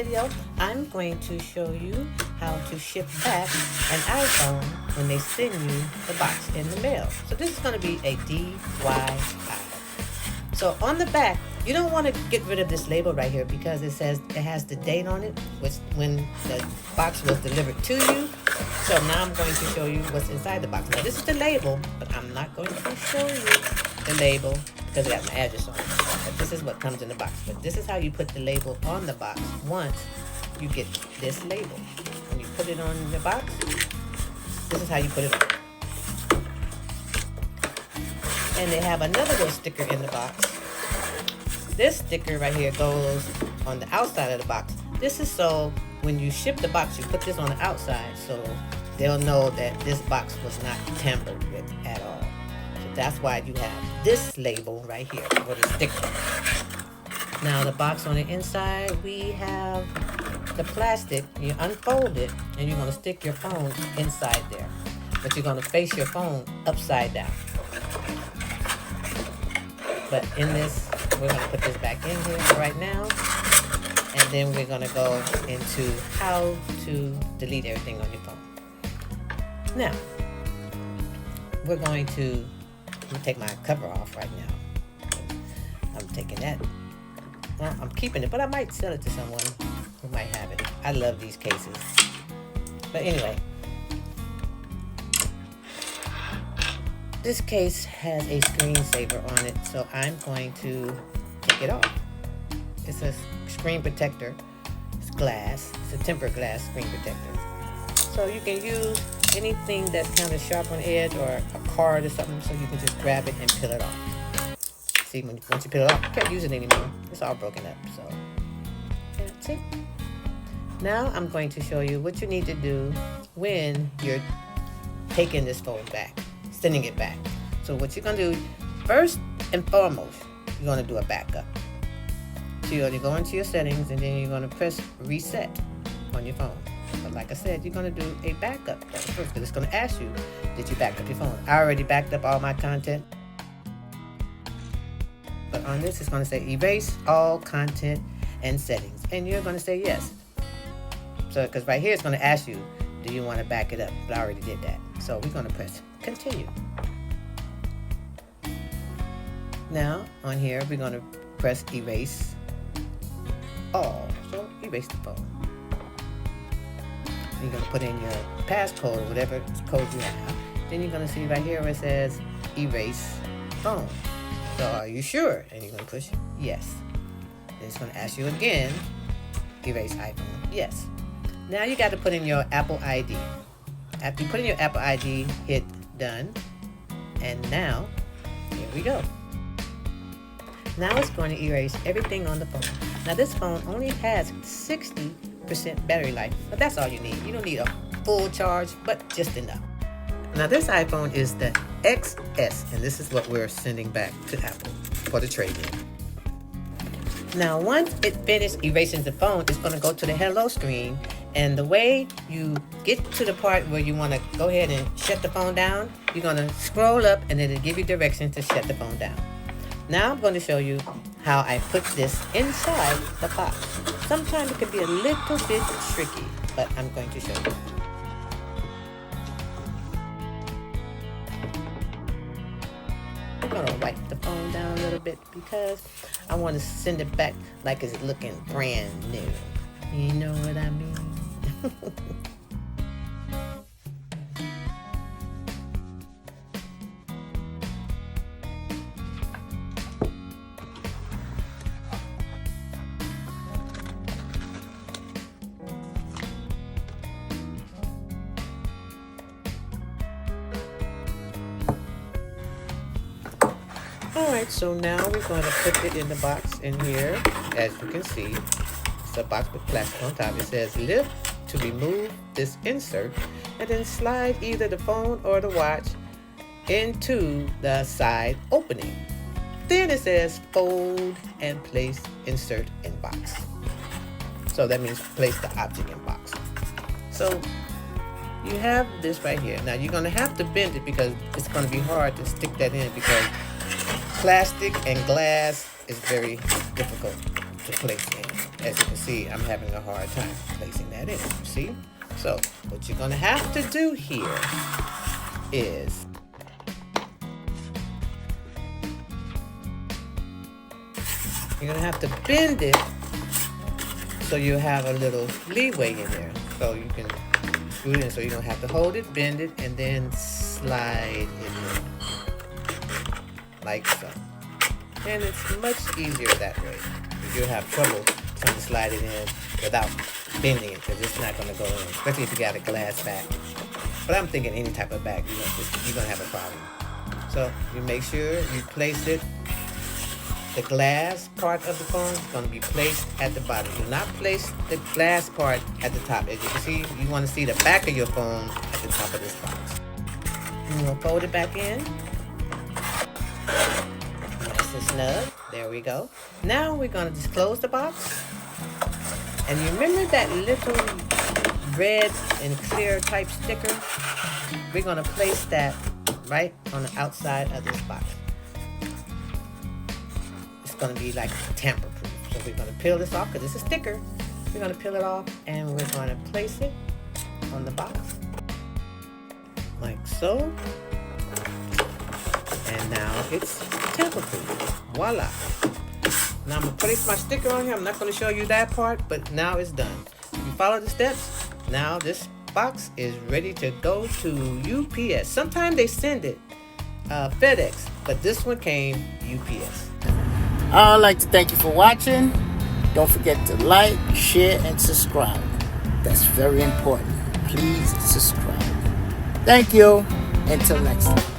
video, I'm going to show you how to ship back an iPhone when they send you the box in the mail. So this is going to be a DIY. So on the back, you don't want to get rid of this label right here because it says it has the date on it, which when the box was delivered to you. So now I'm going to show you what's inside the box. Now this is the label, but I'm not going to show you the label because it got my address on it. But this is what comes in the box. But this is how you put the label on the box once you get this label. When you put it on the box, this is how you put it on. And they have another little sticker in the box. This sticker right here goes on the outside of the box. This is so when you ship the box, you put this on the outside so they'll know that this box was not tampered with at all. So that's why you have this label right here for the sticker. Now the box on the inside, we have the plastic. You unfold it and you're going to stick your phone inside there. But you're going to face your phone upside down. But in this, we're going to put this back in here right now. And then we're going to go into how to delete everything on your phone. Now, we're going to take my cover off right now. I'm taking that. Well, I'm keeping it, but I might sell it to someone who might have it. I love these cases. But anyway. This case has a screensaver on it, so I'm going to take it off. It's a screen protector. It's glass. It's a tempered glass screen protector. So you can use anything that's kind of sharp on the edge or a card or something, so you can just grab it and peel it off. See, once you peel it off, you can't use it anymore. It's all broken up, so that's it. Now I'm going to show you what you need to do when you're taking this phone back. Sending it back. So what you're going to do, first and foremost, you're going to do a backup. So you're going to go into your settings and then you're going to press reset on your phone. But like I said, you're going to do a backup first because it's going to ask you, did you back up your phone? I already backed up all my content. But on this, it's going to say erase all content and settings. And you're going to say yes. So because right here, it's going to ask you, do you want to back it up? But I already did that. So we're going to press continue. Now on here we're going to press erase all. So erase the phone. You're going to put in your passcode or whatever code you have. Then you're going to see right here where it says erase phone. So are you sure? And you're going to push yes. Then it's going to ask you again, erase iPhone. Yes. Now you got to put in your Apple ID. After you put in your Apple ID, hit done. And now, here we go. Now it's going to erase everything on the phone. Now this phone only has 60% battery life, but that's all you need. You don't need a full charge, but just enough. Now this iPhone is the XS, and this is what we're sending back to Apple for the trade-in. Now once it finishes erasing the phone, it's going to go to the hello screen. And the way you get to the part where you want to go ahead and shut the phone down, you're going to scroll up and then it'll give you directions to shut the phone down. Now I'm going to show you how I put this inside the box. Sometimes it can be a little bit tricky, but I'm going to show you. I'm going to wipe the phone down a little bit because I want to send it back like it's looking brand new. You know what I mean? Alright, so now we're going to put it in the box in here. As you can see, it's a box with plastic on top. It says lift to remove this insert and then slide either the phone or the watch into the side opening. Then it says fold and place insert in box. So that means place the object in box. So you have this right here. Now you're going to have to bend it because it's going to be hard to stick that in because plastic and glass is very difficult to place in. as you can see, I'm having a hard time placing that in. See? So what you're gonna have to do here is you're gonna have to bend it so you have a little leeway in there. So you can screw it in so you don't have to hold it, bend it, and then slide it in. Like so. And it's much easier that way. You'll have trouble trying to slide it in without bending it, because it's not gonna go in, especially if you got a glass back. But I'm thinking any type of back, you're gonna have a problem. So you make sure you place it. The glass part of the phone is going to be placed at the bottom. Do not place the glass part at the top. As you can see, you want to see the back of your phone at the top of this box. You're going to fold it back in. Nice and snug. There we go. Now we're going to just close the box. And you remember that little red and clear type sticker? We're going to place that right on the outside of this box. Going to be like tamper proof. So we're going to peel this off because it's a sticker. We're going to peel it off and we're going to place it on the box like so. And now it's tamper proof. Voila. Now I'm going to place my sticker on here. I'm not going to show you that part, but now it's done. If you follow the steps, now this box is ready to go to UPS. Sometimes they send it FedEx, but this one came UPS. I'd like to thank you for watching. Don't forget to like, share, and subscribe. That's very important. Please subscribe. Thank you. Until next time.